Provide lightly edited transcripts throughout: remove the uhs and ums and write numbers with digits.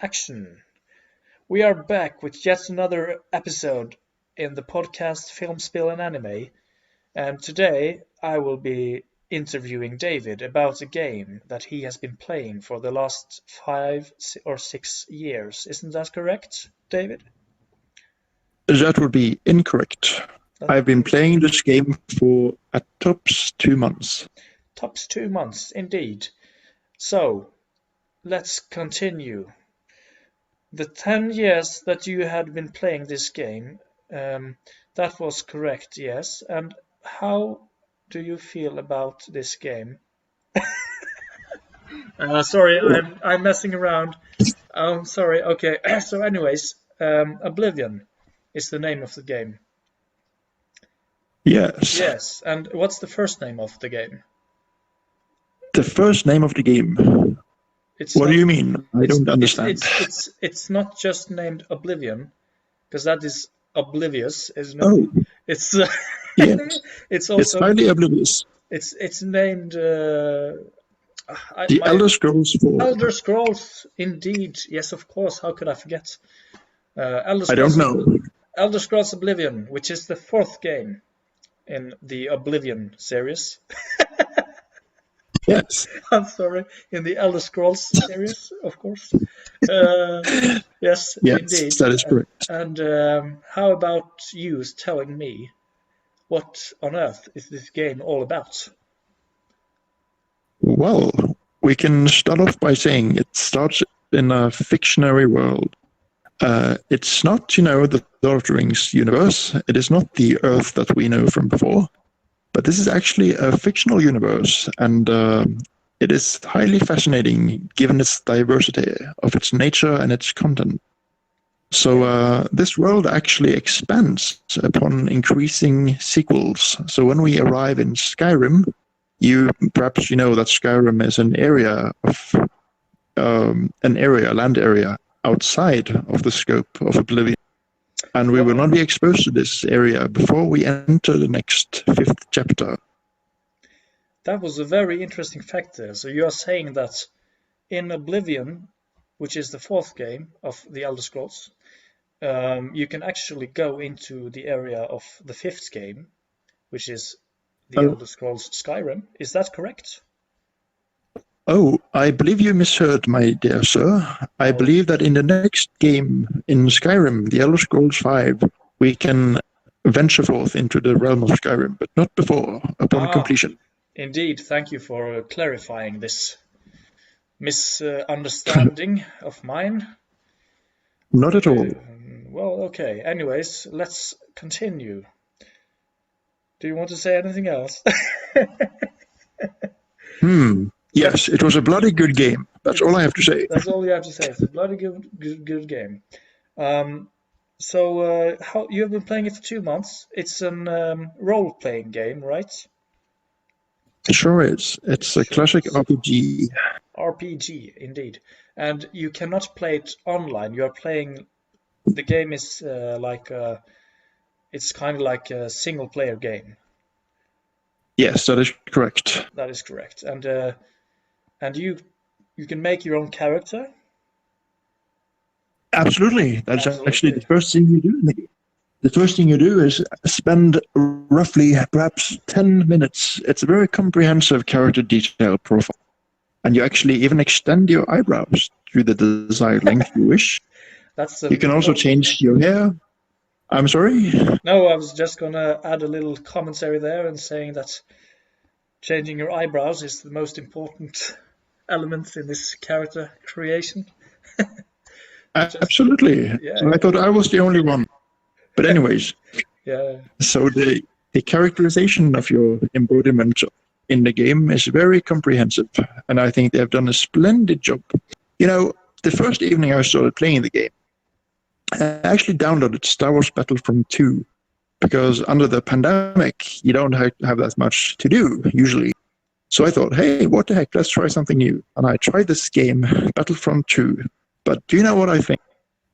Action. We are back with yet another episode in the podcast Film, Spill and Anime. And today I will be interviewing David about a game that he has been playing for the last 5 or 6 years. Isn't that correct, David? That would be incorrect. I've been playing this game for at tops 2 months. Tops 2 months, indeed. So, let's continue. The 10 years that you had been playing this game, that was correct, yes. And how do you feel about this game? Sorry, I'm messing around. Sorry, okay. So anyways, Oblivion is the name of the game. Yes. Yes, and what's the first name of the game? The first name of the game. What do you mean? I don't understand. It's not just named Oblivion, because that is oblivious, isn't it? Oh. It's yes. it's also it's highly oblivious. It's named The Elder Scrolls 4. Elder Scrolls, indeed. Yes, of course. How could I forget? Elder Scrolls, I don't know. Elder Scrolls Oblivion, which is the fourth game in the Oblivion series. Yes. I'm sorry, in the Elder Scrolls series, of course. Yes, indeed. That is correct. And how about you telling me what on earth is this game all about? Well, we can start off by saying it starts in a fictionary world. It's not, the Lord of the Rings universe. It is not the Earth that we know from before. But this is actually a fictional universe, and it is highly fascinating given its diversity of its nature and its content. So this world actually expands upon increasing sequels. So when we arrive in Skyrim, perhaps know that Skyrim is an area of land area outside of the scope of Oblivion. And we will not be exposed to this area before we enter the next 5th chapter. That was a very interesting fact there. So you are saying that in Oblivion, which is the fourth game of the Elder Scrolls, you can actually go into the area of the 5th game, which is the Elder Scrolls Skyrim. Is that correct? Oh, I believe you misheard, my dear sir. I believe that in the next game in Skyrim, the Elder Scrolls 5, we can venture forth into the realm of Skyrim, but not before, upon completion. Indeed, thank you for clarifying this misunderstanding of mine. Not at all. Well, okay. Anyways, let's continue. Do you want to say anything else? Yes, it was a bloody good game. That's all I have to say. That's all you have to say. It's a bloody good game. So how you have been playing it for 2 months? It's an role-playing game, right? It sure is. It's a classic RPG. RPG, indeed. And you cannot play it online. You are playing. The game is it's kind of like a single-player game. Yes, that is correct. That is correct. And you can make your own character? Absolutely. That's actually the first thing you do in the game. The first thing you do is spend roughly perhaps 10 minutes. It's a very comprehensive character detail profile. And you actually even extend your eyebrows to the desired length you wish. You can also change your hair. I'm sorry? No, I was just going to add a little commentary there and saying that changing your eyebrows is the most important element in this character creation. Absolutely. Yeah. I thought I was the only one. But anyways, so the characterization of your embodiment in the game is very comprehensive, and I think they have done a splendid job. The first evening I started playing the game, I actually downloaded Star Wars Battlefront 2, because under the pandemic, you don't have that much to do, usually. So I thought, hey, what the heck, let's try something new. And I tried this game, Battlefront 2. But do you know what I think?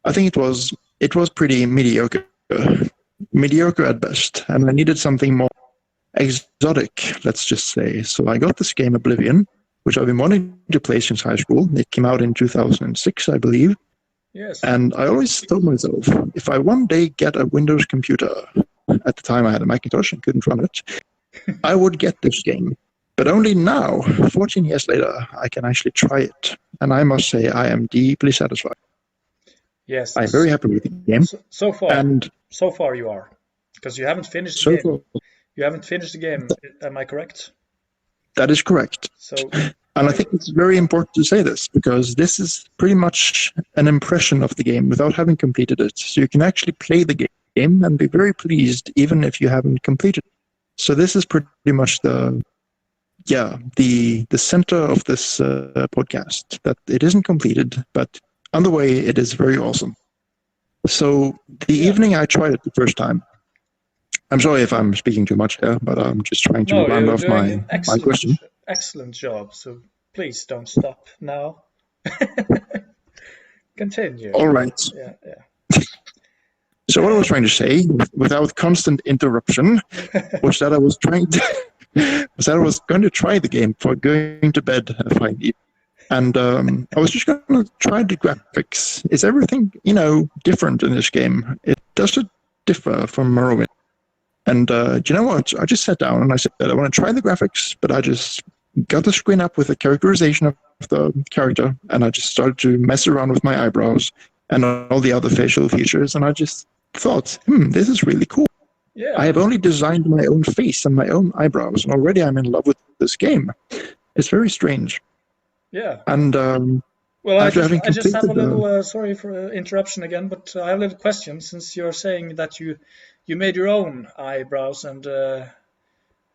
I think it was pretty mediocre. Mediocre at best. And I needed something more exotic, let's just say. So I got this game, Oblivion, which I've been wanting to play since high school. It came out in 2006, I believe. Yes. And I always told myself, if I one day get a Windows computer, at the time I had a Macintosh and couldn't run it, I would get this game. But only now, 14 years later, I can actually try it. And I must say, I am deeply satisfied. Yes. I'm very happy with the game. So far. And so far you are. Because you haven't finished the game. Far, you haven't finished the game, am I correct? That is correct. So, and I think it's very important to say this, because this is pretty much an impression of the game without having completed it. So you can actually play the game and be very pleased even if you haven't completed it. So this is pretty much the center of this podcast, that it isn't completed, but on the way it is very awesome. So the evening I tried it the first time, I'm sorry if I'm speaking too much here, but I'm just trying to round off my question. Excellent job. So please don't stop now. Continue. All right. Yeah. So what I was trying to say, without constant interruption, was that I was going to try the game for going to bed finally. And I was just going to try the graphics. Is everything, different in this game? Does it differ from Morrowind? And you know what? I just sat down and I said, I want to try the graphics, but I just got the screen up with the characterization of the character, and I just started to mess around with my eyebrows and all the other facial features, and I just thought, this is really cool. Yeah. I have only designed my own face and my own eyebrows, and already I'm in love with this game. It's very strange. Yeah. And well, I just have a little, sorry for interruption again, but I have a little question, since you're saying that you made your own eyebrows and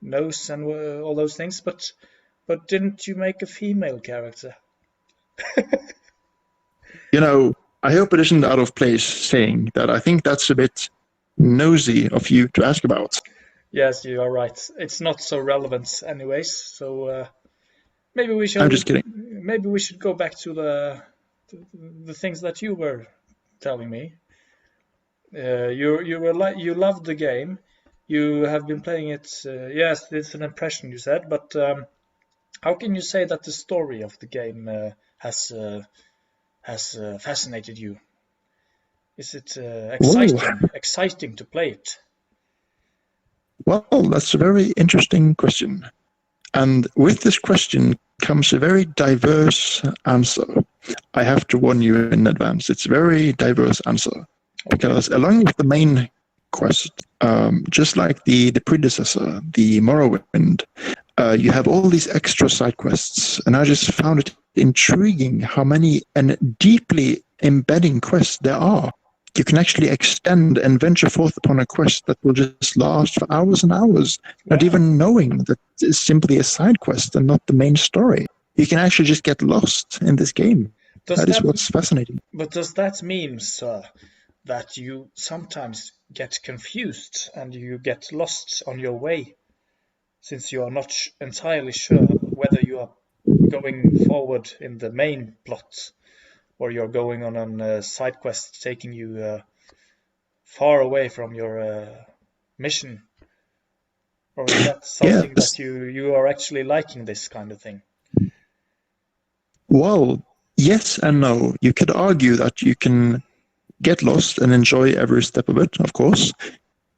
nose and all those things, but didn't you make a female character? I hope it isn't out of place saying that. I think that's a bit nosy of you to ask about. Yes, you are right. It's not so relevant anyways, so maybe we should... I'm just kidding. Maybe we should go back to the things that you were telling me. You loved the game. You have been playing it. Yes, it's an impression, you said. But how can you say that the story of the game has fascinated you? Is it exciting to play it? Well, that's a very interesting question. And with this question comes a very diverse answer. I have to warn you in advance. It's a very diverse answer. Because along with the main quest, just like the predecessor, the Morrowind, you have all these extra side quests. And I just found it intriguing how many and deeply embedding quests there are. You can actually extend and venture forth upon a quest that will just last for hours and hours, not even knowing that it's simply a side quest and not the main story. You can actually just get lost in this game. That is what's fascinating. But does that mean, sir, that you sometimes get confused and you get lost on your way, since you are not entirely sure whether you are going forward in the main plot, or you're going on a side quest taking you far away from your mission? Or is that something that you are actually liking, this kind of thing? Well, yes and no. You could argue that you can get lost and enjoy every step of it, of course.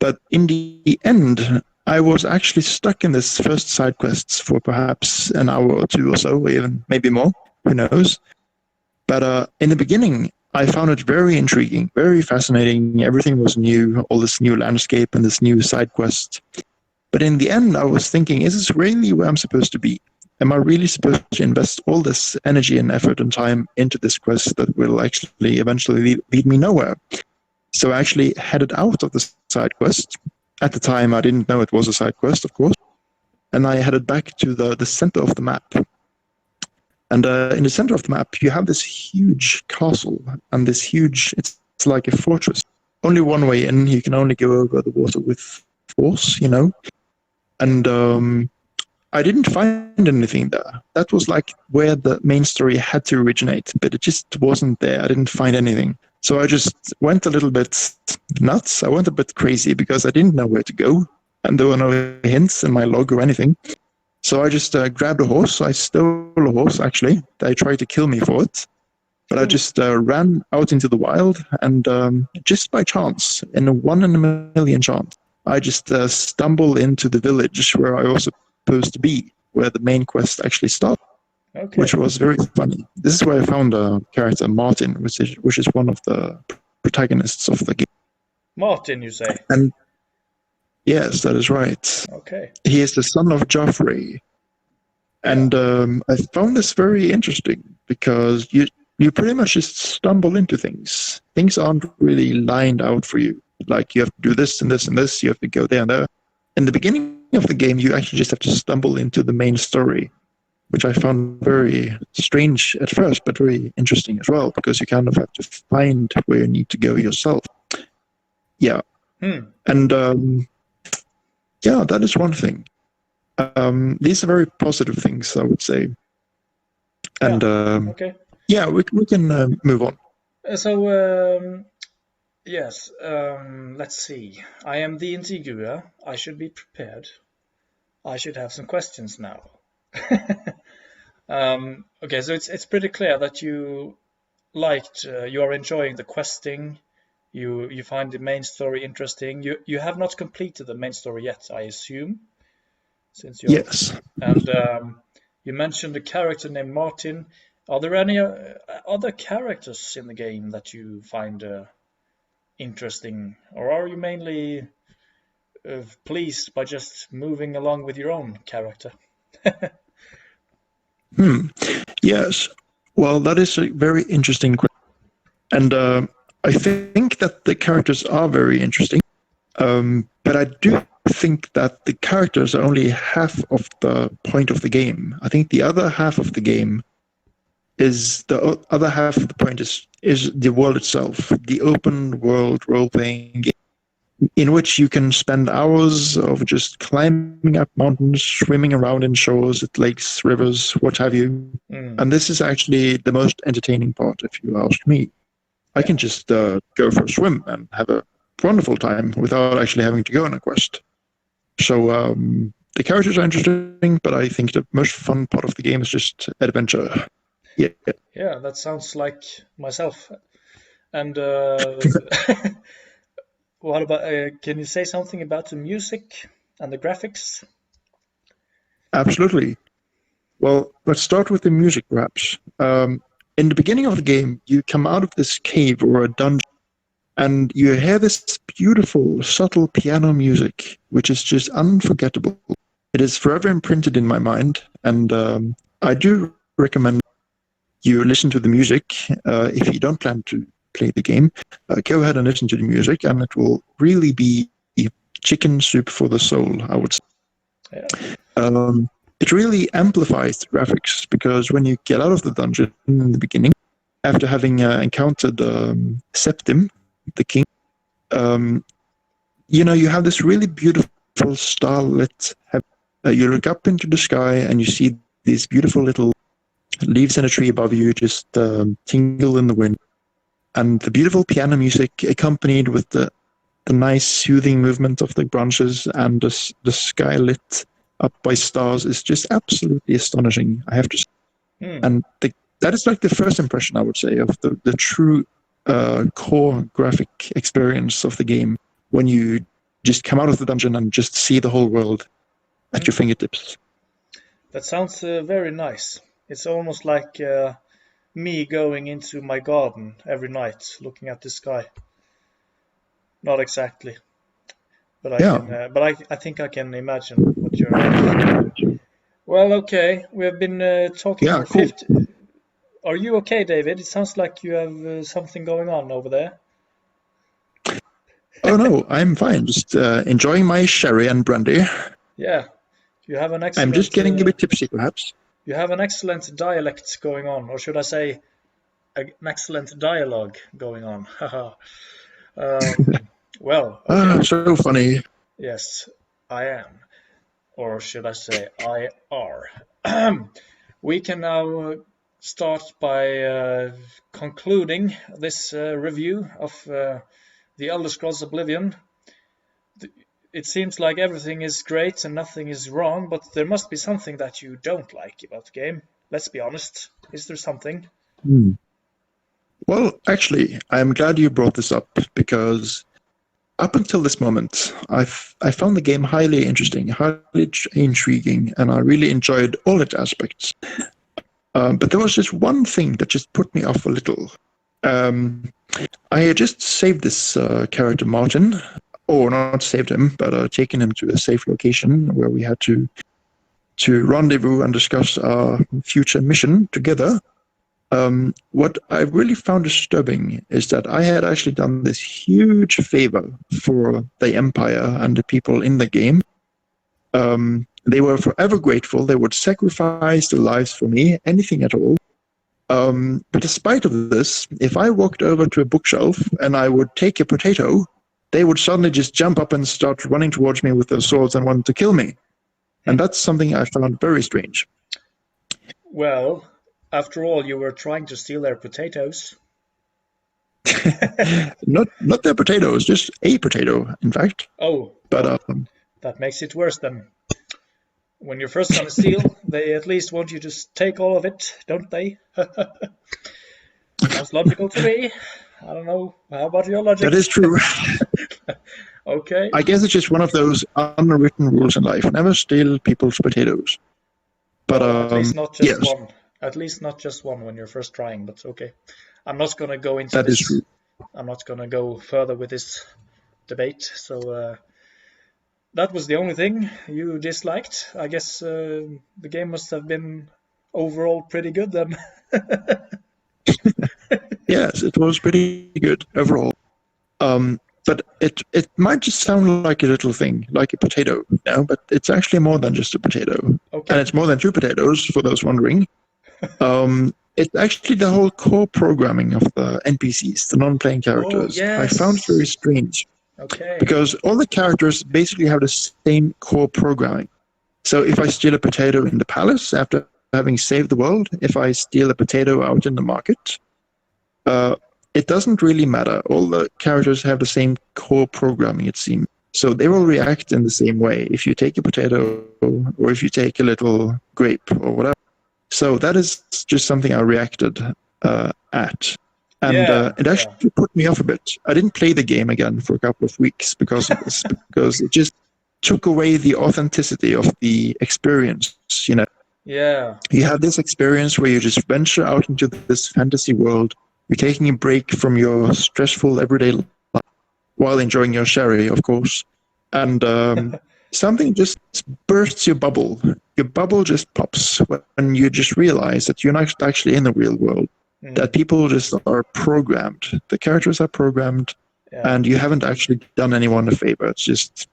But in the end, I was actually stuck in this first side quests for perhaps an hour or two or so, or even maybe more. Who knows? But in the beginning, I found it very intriguing, very fascinating. Everything was new, all this new landscape and this new side quest. But in the end, I was thinking, is this really where I'm supposed to be? Am I really supposed to invest all this energy and effort and time into this quest that will actually eventually lead me nowhere? So I actually headed out of the side quest. At the time, I didn't know it was a side quest, of course. And I headed back to the center of the map. And in the center of the map, you have this huge castle and this huge, it's like a fortress. Only one way in, you can only go over the water with force, And I didn't find anything there. That was like where the main story had to originate, but it just wasn't there. I didn't find anything. So I just went a little bit nuts. I went a bit crazy because I didn't know where to go. And there were no hints in my log or anything. So I just grabbed a horse. I stole a horse, actually. They tried to kill me for it. But I just ran out into the wild, and just by chance, in a 1 in a million chance, I just stumbled into the village where I was supposed to be, where the main quest actually started, which was very funny. This is where I found a character, Martin, which is one of the protagonists of the game. Martin, you say? And yes, that is right. Okay. He is the son of Joffrey. And I found this very interesting because you pretty much just stumble into things. Things aren't really lined out for you. Like, you have to do this and this and this, you have to go there and there. In the beginning of the game, you actually just have to stumble into the main story, which I found very strange at first, but very interesting as well, because you kind of have to find where you need to go yourself. Yeah. And yeah, that is one thing. These are very positive things, I would say. And okay. Yeah, we can move on. So yes, let's see. I am the Intigua. I should be prepared. I should have some questions now. Okay, so it's pretty clear that you are enjoying the questing. You find the main story interesting. You have not completed the main story yet, I assume, since you're... Yes. And you mentioned a character named Martin. Are there any other characters in the game that you find interesting, or are you mainly pleased by just moving along with your own character? Yes. Well, that is a very interesting question. And I think that the characters are very interesting. But I do think that the characters are only half of the point of the game. I think the other half of the game is the world itself, the open world role-playing game, in which you can spend hours of just climbing up mountains, swimming around in shores, at lakes, rivers, what have you. And this is actually the most entertaining part, if you ask me. I can just go for a swim and have a wonderful time without actually having to go on a quest. So the characters are interesting, but I think the most fun part of the game is just adventure. Yeah, that sounds like myself. And what about? Can you say something about the music and the graphics? Absolutely. Well, let's start with the music, perhaps. In the beginning of the game, you come out of this cave or a dungeon, and you hear this beautiful, subtle piano music, which is just unforgettable. It is forever imprinted in my mind, and I do recommend you listen to the music. If you don't plan to play the game, go ahead and listen to the music, and it will really be chicken soup for the soul, I would say. Yeah. It really amplifies the graphics, because when you get out of the dungeon in the beginning, after having encountered Septim, the king, you have this really beautiful starlit heaven. You look up into the sky and you see these beautiful little leaves in a tree above you just tingle in the wind. And the beautiful piano music accompanied with the nice soothing movement of the branches and the sky lit up by stars is just absolutely astonishing, I have to say. And that is like the first impression, I would say, of the true core graphic experience of the game, when you just come out of the dungeon and just see the whole world at your fingertips. That sounds very nice. It's almost like me going into my garden every night, looking at the sky. Not exactly, but I think I can imagine what you're like. Well, okay, we have been talking for 50. Cool. Are you okay, David? It sounds like you have something going on over there. Oh no, I'm fine. Just enjoying my sherry and brandy. Yeah, you have an excellent... I'm just getting a bit tipsy, perhaps. You have an excellent dialect going on, or should I say, an excellent dialogue going on. Well, okay. So funny. Yes, I am. Or should I say, I are. We can now start by concluding this review of the Elder Scrolls Oblivion. It seems like everything is great and nothing is wrong, but there must be something that you don't like about the game. Let's be honest. Is there something? Well, actually, I'm glad you brought this up because up until this moment, I found the game highly interesting, highly intriguing, and I really enjoyed all its aspects. But there was just one thing that just put me off a little. I had just saved this character Martin, or not saved him, but taken him to a safe location where we had to rendezvous and discuss our future mission together. What I really found disturbing is that I had actually done this huge favor for the Empire and the people in the game. They were forever grateful. They would sacrifice their lives for me, anything at all. But despite of this, if I walked over to a bookshelf and I would take a potato, they would suddenly just jump up and start running towards me with their swords and want to kill me. And that's something I found very strange. Well, after all, you were trying to steal their potatoes. Not their potatoes, just a potato, in fact. Oh, but that makes it worse then. When you're first gonna steal, they at least want you to take all of it, don't they? Sounds logical to me. I don't know. How about your logic? That is true. Okay. I guess it's just one of those unwritten rules in life. Never steal people's potatoes. But well, at least not just yes. one. At least not just one when you're first trying, but okay. I'm not gonna go into that this. Is true. I'm not gonna go further with this debate. So that was the only thing you disliked. I guess the game must have been overall pretty good then. Yes, it was pretty good overall. But it might just sound like a little thing, like a potato, but it's actually more than just a potato. Okay. And it's more than two potatoes, for those wondering. It's actually the whole core programming of the NPCs, the non-playing characters. Oh, yes. I found very strange. Okay. Because all the characters basically have the same core programming. So if I steal a potato in the palace after having saved the world, if I steal a potato out in the market, it doesn't really matter. All the characters have the same core programming, it seems. So they will react in the same way if you take a potato or if you take a little grape or whatever. So that is just something I reacted at. And it actually put me off a bit. I didn't play the game again for a couple of weeks because of this, because it just took away the authenticity of the experience, Yeah. You have this experience where you just venture out into this fantasy world. You're taking a break from your stressful everyday life while enjoying your sherry, of course. And something just bursts your bubble. Your bubble just pops when you just realize that you're not actually in the real world. That people just are programmed. The characters are programmed, and you haven't actually done anyone a favor. It's just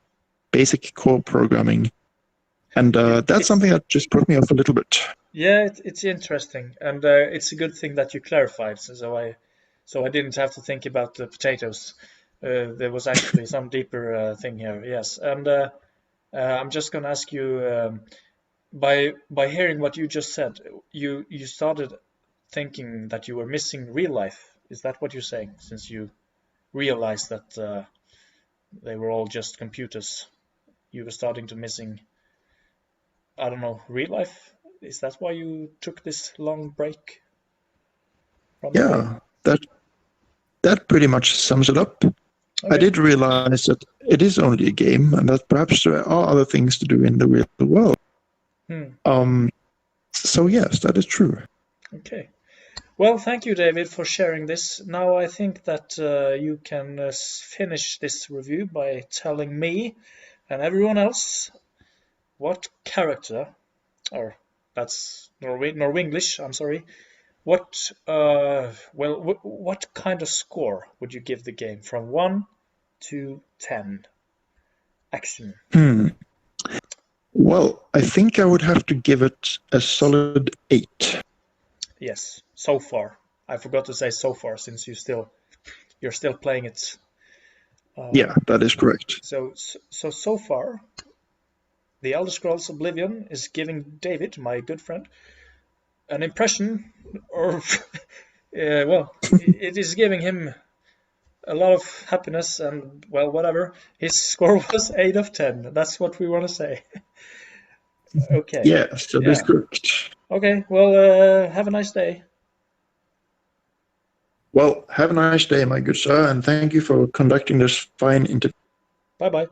basic core programming. And that's something that just put me off a little bit. Yeah, it's interesting, and it's a good thing that you clarified, so I didn't have to think about the potatoes. There was actually some deeper thing here. Yes, and I'm just gonna ask you, by hearing what you just said, you started thinking that you were missing real life. Is that what you're saying? Since you realized that they were all just computers, you were starting to missing, I don't know, real life? Is that why you took this long break from the game? That pretty much sums it up. Okay. I did realize that it is only a game and that perhaps there are other things to do in the real world. So yes, that is true. Okay. Well, thank you, David, for sharing this. Now I think that you can finish this review by telling me and everyone else what character, or that's Norwenglish, I'm sorry, what kind of score would you give the game from 1 to 10? Action. Well, I think I would have to give it a solid 8. Yes, so far. I forgot to say so far, since you're still playing it. Yeah, that is correct. So far, The Elder Scrolls Oblivion is giving David, my good friend, an impression, or it is giving him a lot of happiness, and well, whatever. His score was 8 of 10. That's what we want to say. Okay. Yes, that is correct. Okay, well, have a nice day. Well, have a nice day, my good sir, and thank you for conducting this fine interview. Bye-bye.